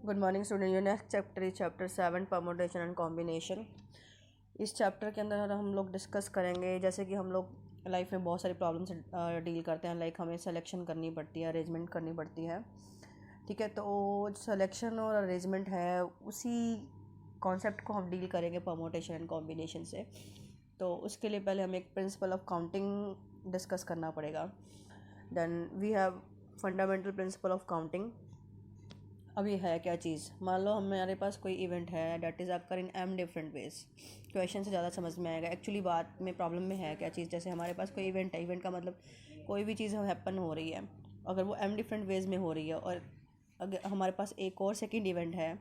Good morning student. ये next chapter is chapter 7 permutation and combination. इस chapter के अंदर हम लोग डिस्कस करेंगे जैसे कि हम लोग लाइफ में बहुत सारी प्रॉब्लम से डील करते हैं। लाइक हमें सिलेक्शन करनी पड़ती है, अरेंजमेंट करनी पड़ती है। ठीक है, तो सिलेक्शन और अरेंजमेंट है, उसी कॉन्सेप्ट को हम डील करेंगे परमुटेशन एंड कॉम्बिनेशन से। तो उसके लिए पहले हमें एक प्रिंसिपल ऑफ काउंटिंग डिस्कस करना पड़ेगा। Then we have fundamental principle of counting. अब ये है क्या चीज़, मान लो हमारे पास कोई इवेंट है that is occur in M different veg. Question से ज़्यादा समझ में आएगा एक्चुअली बात में प्रॉब्लम में है क्या चीज़। जैसे हमारे पास कोई इवेंट है, इवेंट का मतलब कोई भी चीज़ हैपन हो रही है, अगर वो एम डिफरेंट वेज में हो रही है और अगर हमारे पास एक और सेकेंड इवेंट है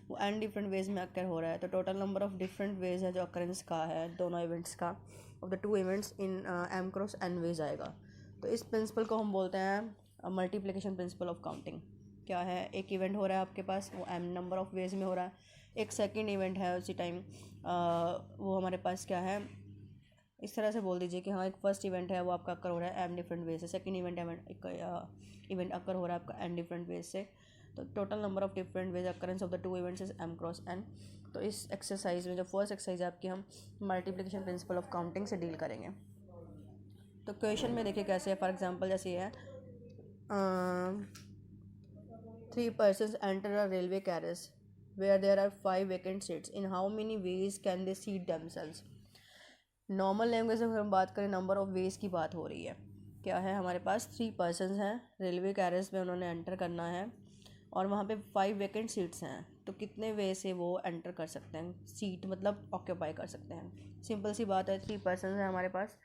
वो एन डिफरेंट वेज में अकर हो रहा है, तो total number of different ways है जो अकरेंस का है दोनों इवेंट्स का, of the two events in m cross n ways आएगा। तो इस प्रिंसिपल को हम बोलते हैं मल्टीप्लिकेशन प्रिंसिपल ऑफ काउंटिंग। क्या है, एक इवेंट हो रहा है आपके पास, वो एम नंबर ऑफ वेज में हो रहा है। एक सेकंड इवेंट है उसी टाइम, वो हमारे पास क्या है, इस तरह से बोल दीजिए कि हाँ एक फर्स्ट इवेंट है वो आपका अकर हो रहा है एम डिफरेंट वेज से, सेकंड इवेंट अकर हो रहा है आपका एन डिफरेंट वेज से। तो total number of different ways occurrence of the two events is m cross n. तो इस एक्सरसाइज में जो फर्स्ट एक्सरसाइज है आपकी, हम मल्टीप्लिकेशन प्रिंसिपल ऑफ काउंटिंग से डील करेंगे। तो क्वेश्चन में देखिए कैसे है, फॉर एग्जाम्पल जैसे है 3 persons enter a railway carriage where there are 5 vacant seats. In how many ways can they seat themselves? Normal language में हम बात करें, नंबर ऑफ वेज की बात हो रही है। क्या है, हमारे पास 3 पर्सनस हैं, रेलवे कैरेज में उन्होंने एंटर करना है और वहाँ पे 5 वैकेंट सीट्स हैं। तो कितने वे से वो एंटर कर सकते हैं, सीट मतलब ऑक्यूपाई कर सकते हैं। सिंपल सी बात है, 3 पर्सन हैं हमारे पास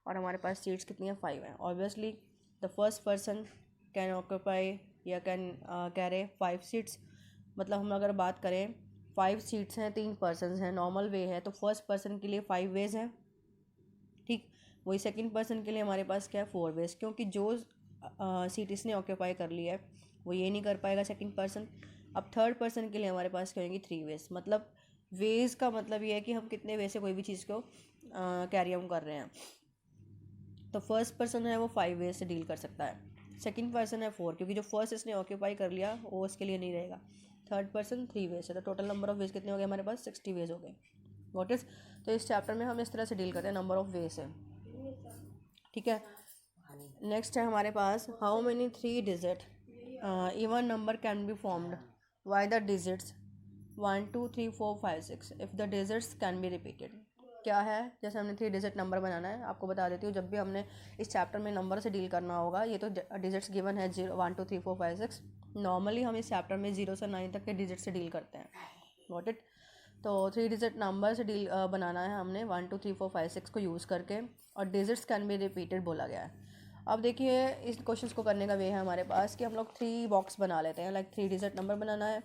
और हमारे पास सीट्स कितनी हैं, 5 हैं। Obviously the first person can occupy या कैन कैरे 5 सीट्स। मतलब हम अगर बात करें 5 सीट्स हैं, 3 पर्सन हैं, नॉर्मल वे है, तो फर्स्ट पर्सन के लिए 5 वेज हैं। ठीक, वही सेकंड पर्सन के लिए हमारे पास क्या है, 4 वेज, क्योंकि जो सीट इसने ऑक्यूपाई कर लिया है वो ये नहीं कर पाएगा सेकंड पर्सन। अब थर्ड पर्सन के लिए हमारे पास क्या होंगी, 3 वेज। मतलब वेज का मतलब ये है कि हम कितने वे से कोई भी चीज़ को कैरी आउट कर रहे हैं। तो फर्स्ट पर्सन है वो 5 वेज से डील कर सकता है, सेकंड पर्सन है 4, क्योंकि जो फर्स्ट इसने ऑक्यूपाई कर लिया वो उसके लिए नहीं रहेगा। थर्ड पर्सन 3 वेज है, तो टोटल नंबर ऑफ वेज कितने हो गए हमारे पास, 60 वेज हो गए। वॉट इज, तो इस चैप्टर में हम इस तरह से डील करते हैं, नंबर ऑफ वे से। ठीक है, नेक्स्ट है हमारे पास how many 3 digit even number can be formed by the digits 1 2 3 4 5 6 if the digits can be repeated. क्या है, जैसे हमने 3 डिजिट नंबर बनाना है, आपको बता देती हूँ जब भी हमने इस चैप्टर में नंबर से डील करना होगा, ये तो डिजिट्स गिवन है 0 1 2 3 4 5 6। नॉर्मली हम इस चैप्टर में 0 से 9 तक के डिजिट से डील करते हैं। Got it. तो 3 डिजिट नंबर से डील बनाना है हमने 1 2 3 4 5 6 को यूज़ करके, और डिजिट्स कैन बी रिपीटेड बोला गया है। अब देखिए इस क्वेश्चन को करने का वे है हमारे पास कि हम लोग 3 बॉक्स बना लेते हैं, लाइक 3 डिजिट नंबर बनाना है।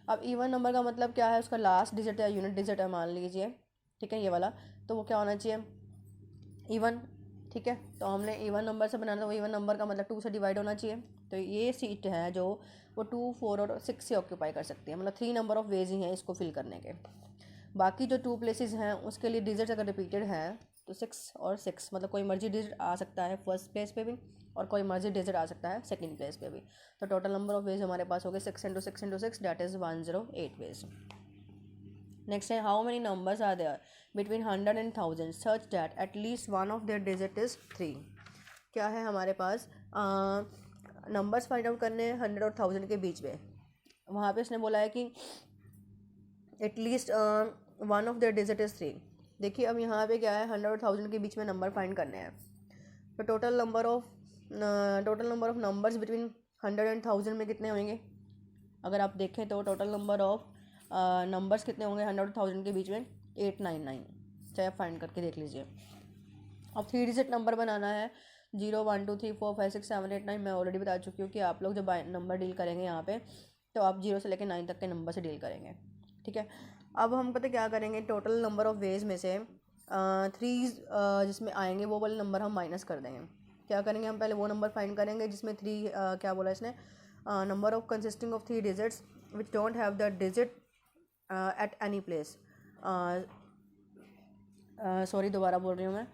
अब इवन नंबर का मतलब क्या है, उसका लास्ट डिजिट या यूनिट डिजिट है मान लीजिए, ठीक है ये वाला, तो वो क्या होना चाहिए, इवन। ठीक है, तो हमने इवन नंबर से बनाना, तो इवन नंबर का मतलब 2 से डिवाइड होना चाहिए। तो ये सीट है जो वो 2 4 और 6 से ऑक्यूपाई कर सकती है, मतलब 3 नंबर ऑफ वेज ही हैं इसको फिल करने के। बाकी जो 2 प्लेसेस हैं उसके लिए डिजिट अगर रिपीटेड है तो 6 और 6, मतलब कोई मर्जी डिजिट आ सकता है फर्स्ट प्लेस पे भी और कोई मर्जी डिजिट आ सकता है सेकंड प्लेस पे भी। तो टोटल नंबर ऑफ वेज हमारे पास हो गए 6 into 6 into 6, that is 108 ways. Next है how many numbers are there between 100 and 1000 such that at least one of their digit is 3। क्या है हमारे पास, नंबर्स फाइंड आउट करने हैं 100 और 1000 के बीच में। वहाँ पे इसने बोला है कि at least one of their digit is 3। देखिए अब यहाँ पे क्या है, 100 और 1000 के बीच में नंबर फाइंड करने हैं। तो total number of numbers between 100 and 1000 में कितने होंगे, अगर आप देखें तो टोटल नंबर ऑफ नंबर्स कितने होंगे 100 और 1000 के बीच में, 899। चाहे आप फाइंड करके देख लीजिए। अब 3 डिजिट नंबर बनाना है, 0 1 2 3 4 5 6 7 8 9। मैं ऑलरेडी बता चुकी हूँ कि आप लोग जब नंबर डील करेंगे यहाँ पे, तो आप 0 से लेकर 9 तक के नंबर से डील करेंगे। ठीक है, अब हम पता क्या करेंगे, टोटल नंबर ऑफ वेज में से 3 जिसमें आएंगे वो वाले नंबर हम माइनस कर देंगे। क्या करेंगे, हम पहले वो नंबर फाइंड करेंगे जिसमें 3 क्या बोला इसने, number of consisting of 3 digits which don't have the digit at any place. Sorry दोबारा बोल रही हूँ मैं।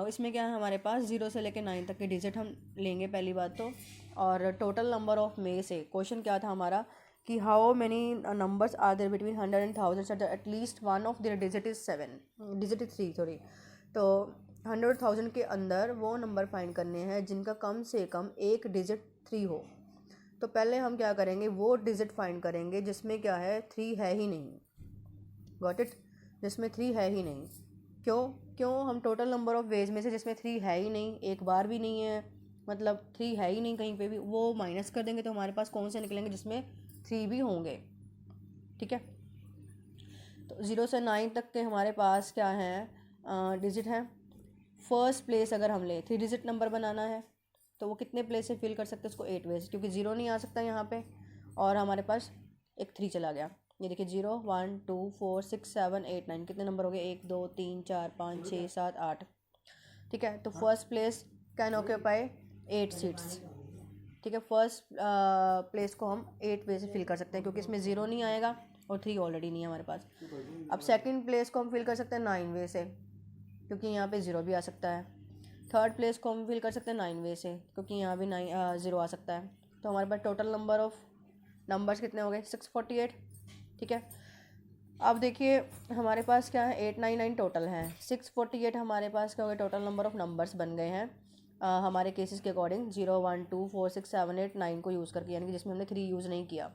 इसमें क्या है, हमारे पास 0 से लेकर 9 तक के डिजिट हम लेंगे पहली बात तो, और टोटल नंबर ऑफ में से, क्वेश्चन क्या था हमारा कि how many numbers are there between 100 and 1000 so at least one of their digit is 7, digit is 3 sorry. तो 100 और 1000 के अंदर वो नंबर फाइंड करने हैं जिनका कम से कम एक डिजिट 3 हो। तो पहले हम क्या करेंगे, वो डिजिट फाइंड करेंगे जिसमें क्या है 3 है ही नहीं। Got it? जिसमें 3 है ही नहीं। क्यों हम टोटल नंबर ऑफ वेज में से जिसमें 3 है ही नहीं, एक बार भी नहीं है, मतलब 3 है ही नहीं कहीं पे भी, वो माइनस कर देंगे तो हमारे पास कौन से निकलेंगे जिसमें 3 भी होंगे। ठीक है, तो 0 से 9 तक के हमारे पास क्या है डिजिट है। फर्स्ट प्लेस अगर हम ले 3 डिजिट नंबर बनाना है तो वो कितने प्लेस से फिल कर सकते हैं उसको 8 वेज, क्योंकि 0 नहीं आ सकता यहाँ पे और हमारे पास एक 3 चला गया। ये देखिए 0 1 2 4 6 7 8 9 कितने नंबर हो गए, 1 2 3 4 5 6 7 8। ठीक है, तो first place can occupy 8 seats. ठीक है, फर्स्ट प्लेस को हम 8 वे से फिल कर सकते हैं क्योंकि इसमें 0 नहीं आएगा और 3 ऑलरेडी नहीं है हमारे पास। अब सेकंड प्लेस को हम फिल कर सकते हैं 9 वे से क्योंकि यहाँ पे 0 भी आ सकता है। थर्ड प्लेस को हम फिल कर सकते हैं 9 वे से क्योंकि यहाँ भी 0 आ सकता है। तो हमारे पास टोटल नंबर ऑफ नंबर्स कितने हो गए 648। ठीक है, अब देखिए हमारे पास क्या है 899 टोटल है, 648 हमारे पास क्या हो गया टोटल नंबर ऑफ नंबर्स बन गए हैं हमारे केसेस के अकॉर्डिंग 0 1 2 4 6 7 8 9 को यूज़ करके, यानी कि जिसमें हमने 3 यूज़ नहीं किया।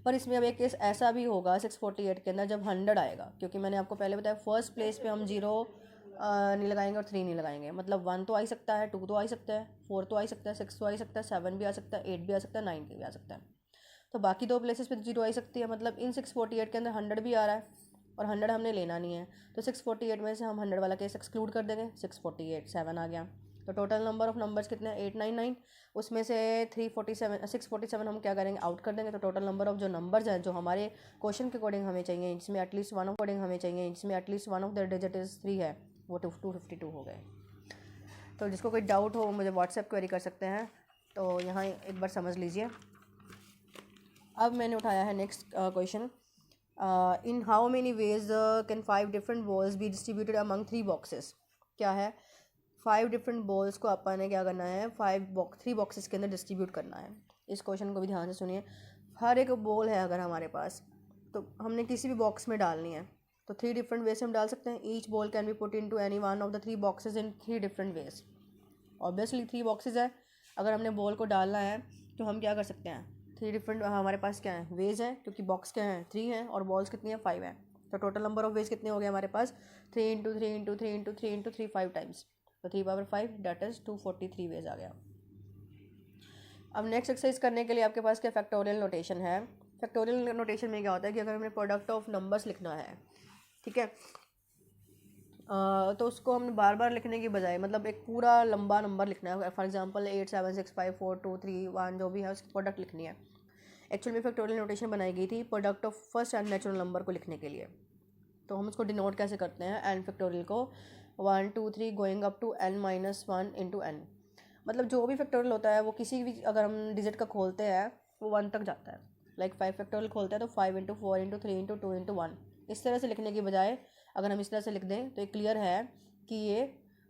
पर इसमें अब एक केस ऐसा भी होगा 648 के अंदर जब 100 आएगा, क्योंकि मैंने आपको पहले बताया फर्स्ट प्लेस पे हम 0 नहीं लगाएंगे और 3 नहीं लगाएंगे, मतलब 1 तो आ ही सकता है, 2 तो आ ही सकता है, 4 तो आ ही सकता है, 6 तो आ ही सकता है, 7 भी आ सकता है, 8 भी आ सकता है, 9 भी आ सकता है। तो बाकी 2 प्लेसेस पे 0 आ ही सकती है, मतलब इन 648 के अंदर 100 भी आ रहा है और 100 हमने लेना नहीं है। तो 648 में से हम 100 वाला केस एक्सक्लूड कर देंगे, 648 7 आ गया। तो टोटल नंबर ऑफ नंबर्स कितने हैं 899, उसमें से 647 हम क्या करेंगे आउट कर देंगे। तो टोटल नंबर ऑफ जो नंबर्स हैं जो हमारे क्वेश्चन के अकॉर्डिंग हमें चाहिए, जिसमें at least one of the digit is 3 है, वो 252 हो गए। तो जिसको कोई डाउट हो मुझे व्हाट्सएप क्वेरी कर सकते हैं। तो यहाँ एक बार समझ लीजिए। अब मैंने उठाया है next question, in how many ways can 5 different balls be distributed among 3 boxes. क्या है 5 डिफरेंट बॉल्स को अपन ने क्या करना है 3 बॉक्सेस के अंदर डिस्ट्रीब्यूट करना है। इस क्वेश्चन को भी ध्यान से सुनिए। हर एक बॉल है अगर हमारे पास तो हमने किसी भी बॉक्स में डालनी है तो 3 डिफरेंट वेज से हम डाल सकते हैं। Each ball can be put into any one of the 3 boxes in 3 different ways. Obviously 3 boxes है, अगर हमने बॉल को डालना है तो हम क्या कर सकते हैं 3 डिफरेंट हमारे पास क्या है वेज है, क्योंकि बॉक्स क्या है 3 हैं और बॉल्स कितनी है 5 हैं। तो टोटल नंबर ऑफ वेज कितने हो गए हमारे पास 3 into 3 into 3 into 3 into 3 5 times. तो 3 पावर 5 डेट इज 243 वेज आ गया। अब नेक्स्ट एक्सरसाइज करने के लिए आपके पास क्या फैक्टोरियल नोटेशन है। फैक्टोरियल नोटेशन में क्या होता है कि अगर हमें प्रोडक्ट ऑफ नंबर्स लिखना है, ठीक है, तो उसको हमने बार बार लिखने की बजाय मतलब एक पूरा लंबा नंबर लिखना है। फॉर एग्जांपल 8 7 6 5 4 2 3 1 जो भी है उसकी प्रोडक्ट लिखनी है। एक्चुअल में फैक्टोरियल नोटेशन बनाई गई थी product of first and natural number को लिखने के लिए। तो हम उसको डिनोट कैसे करते हैं एन फैक्टोरियल को 1 2 3 going up to n-1 into n. मतलब जो भी फैक्टोरियल होता है वो किसी भी अगर हम डिजिट का खोलते हैं वो 1 तक जाता है। लाइक 5 फैक्टोरियल खोलते हैं तो 5 इंटू 4 इंटू 3 इंटू 2 इंटू 1 इस तरह से लिखने की बजाय अगर हम इस तरह से लिख दें तो ये क्लियर है कि ये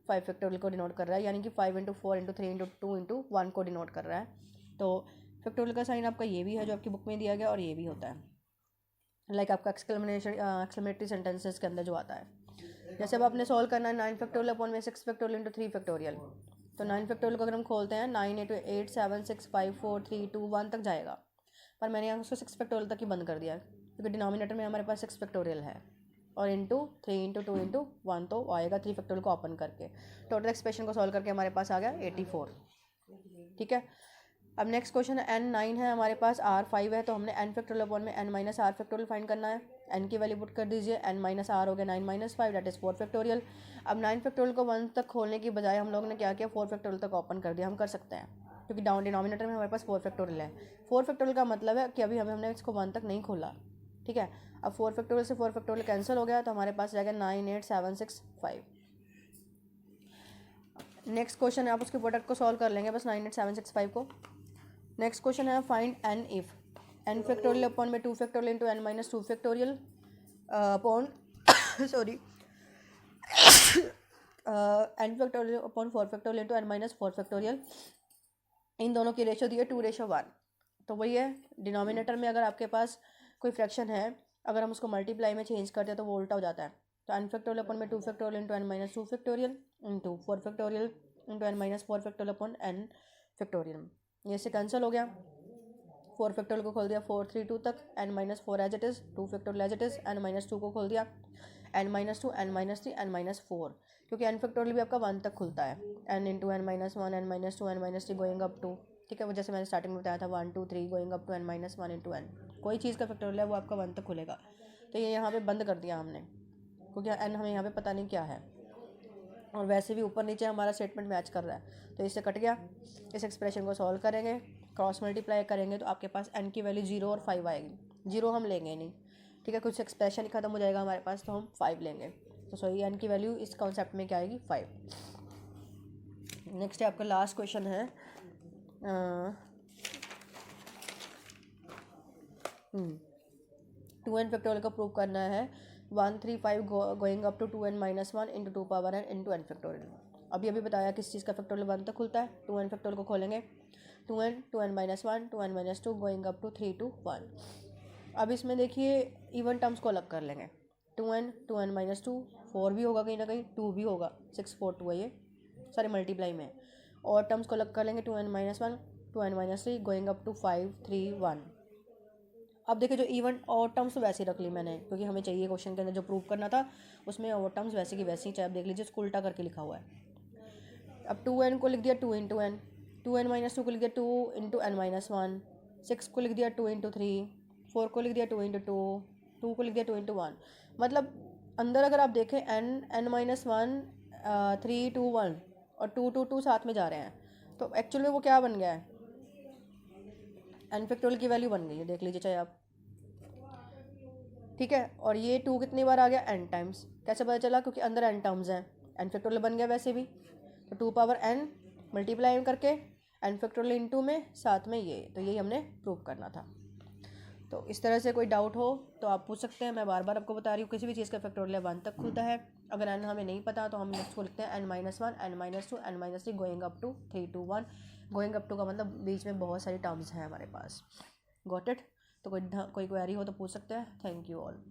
5 फैक्टोरियल को डिनोट कर रहा है, यानी कि 5 इंटू 4 इंटू 3 इंटू 2 इंटू 1 को डिनोट कर रहा है। तो फैक्टोरियल का साइन आपका ये भी है जो आपकी बुक में दिया गया और ये भी होता है लाइक आपका एक्सक्लेमेटरी सेंटेंसेस के अंदर जो आता है। जैसे अब आपने सॉल्व करना है 9 फैक्टोरियल अपॉन में 6 फैक्टोरियल इंटू 3 फैक्टोरियल। तो 9 फैक्टोरियल को अगर हम खोलते हैं 9 8 8 7 6 5 4 3 2 1 तक जाएगा, पर मैंने यहाँ उसको 6 फैक्टोरियल तक ही बंद कर दिया क्योंकि डिनोमिनेटर में हमारे पास 6 फैक्टोरियल है और इंटू 3 इंटू 2 इंटू 1 तो आएगा 3 फैक्टोरियल को ओपन करके। टोटल एक्सप्रेशन को सॉल्व करके हमारे पास आ गया 84। ठीक है, अब नेक्स्ट क्वेश्चन है n9 है हमारे पास, r5 है, तो हमने n फैक्टोरियल अपॉन में n minus r factorial find करना है। n की वैल्यू पुट कर दीजिए, n माइनस आर हो गया 9 माइनस 5 डेट इज़ 4 फैक्टोरियल। अब 9 फैक्टोरियल को 1 तक खोलने की बजाय हम लोग ने क्या किया 4 फैक्टोरियल तक ओपन कर दिया। हम कर सकते हैं क्योंकि डाउन डिनोमिनेटर में हमारे पास 4 फैक्टोरियल है। 4 फैक्टोरियल का मतलब है कि अभी हमने इसको 1 तक नहीं खोला। ठीक है, अब 4 फैक्टोरियल से 4 फैक्टोरियल कैंसिल हो गया तो हमारे पास जाएगा 9 8 7 6 5। नेक्स्ट क्वेश्चन है आप उसके प्रोडक्ट को सॉल्व कर लेंगे बस 9 8 7 6 5 को। Next question is find n if n factorial upon में 2 factorial into n minus 2 factorial upon sorry n factorial upon 4 factorial into n minus 4 factorial. इन दोनों की रेशो दी है 2:1। तो वही है, डिनोमिनेटर में अगर आपके पास कोई फ्रैक्शन है, अगर हम उसको मल्टीप्लाई में चेंज करते हैं तो वो उल्टा हो जाता है। तो n फैक्टोरियल अपन में 2 factorial into n minus 2 factorial into 4 factorial into n minus 4 factorial upon n factorial. ये से कैंसिल हो गया, 4 फैक्टोरियल को खोल दिया 4 3 2 तक, n minus 4 as it is, 2 factorial as it is, n minus 2 को खोल दिया, n minus 2 n minus 3 n minus 4, क्योंकि n फैक्टोरियल भी आपका 1 तक खुलता है, n into n minus 1 n minus 2 n minus 3 going up to, ठीक है, वो जैसे मैंने स्टार्टिंग में बताया था 1 2 3 going up to n minus 1 into n। कोई चीज़ का फैक्टोरियल है वो आपका 1 तक खुलेगा। तो ये यहाँ पे बंद कर दिया हमने, क्योंकि n हमें यहाँ पे पता नहीं क्या है, और वैसे भी ऊपर नीचे हमारा स्टेटमेंट मैच कर रहा है, तो इससे कट गया। इस एक्सप्रेशन को सॉल्व करेंगे, क्रॉस मल्टीप्लाई करेंगे तो आपके पास n की वैल्यू 0 और 5 आएगी। 0 हम लेंगे नहीं, ठीक है, कुछ एक्सप्रेशन खत्म हो जाएगा हमारे पास, तो हम 5 लेंगे। तो सॉरी, n की वैल्यू इस कॉन्सेप्ट में क्या आएगी, 5। नेक्स्ट है आपका लास्ट क्वेश्चन है, 2n फैक्टोरियल का प्रूव करना है, 1 3 5 going up to 2n minus 1 into 2 power n into n factorial. अभी बताया किस चीज़ का फैक्टोरियल 1 तक खुलता है, 2n फैक्टोरियल को खोलेंगे, 2n minus 1 2n minus 2 going up to 3 2 1। अब इसमें देखिए इवन टर्म्स को अलग कर लेंगे, 2n माइनस 2, 4 भी होगा कहीं ना कहीं, 2 भी होगा, 6 4 2 है ये, सारे मल्टीप्लाई में। और टर्म्स को अलग कर लेंगे, 2n minus 1 2n minus 3 going up to 5 3 1। अब देखिए जो इवन और टर्म्स तो वैसे ही रख ली मैंने, क्योंकि हमें चाहिए क्वेश्चन के अंदर जो प्रूव करना था उसमें और टर्म्स वैसे की वैसे ही, चाहे आप देख लीजिए उसको उल्टा करके लिखा हुआ है। अब 2n को लिख दिया 2 इंटू एन, 2n माइनस 2 को लिख दिया 2 इंटू n माइनस 1, 6 को लिख दिया 2 इंटू 3, 4 को लिख दिया 2 इंटू 2, 2 को लिख दिया 2 इंटू 1। मतलब अंदर अगर आप देखें n माइनस 1 3 2 1 और 2 2 2 साथ में जा रहे हैं, तो एक्चुअल में वो क्या बन गया है, n फैक्टोरियल की वैल्यू बन गई है, देख लीजिए चाहे आप, ठीक है। और ये 2 कितनी बार आ गया, n टाइम्स। कैसे पता चला, क्योंकि अंदर n टर्म्स हैं, n फैक्टोरियल बन गया वैसे भी, तो 2 पावर n मल्टीप्लाई करके n फैक्टोरियल इंटू में साथ में ये, तो यही हमने प्रूव करना था। तो इस तरह से कोई डाउट हो तो आप पूछ सकते हैं। मैं बार बार आपको बता रही हूँ, किसी भी चीज़ का फैक्टोरियल 1 तक खुलता है। अगर n हमें नहीं पता तो हम इसको लिखते हैं n minus 1 n minus 2 n minus 3 going up to 3 2 1। Going up to का मतलब बीच में बहुत सारी टर्म्स हैं हमारे पास। Got it. तो कोई क्वेरी हो तो पूछ सकते हैं। Thank you all.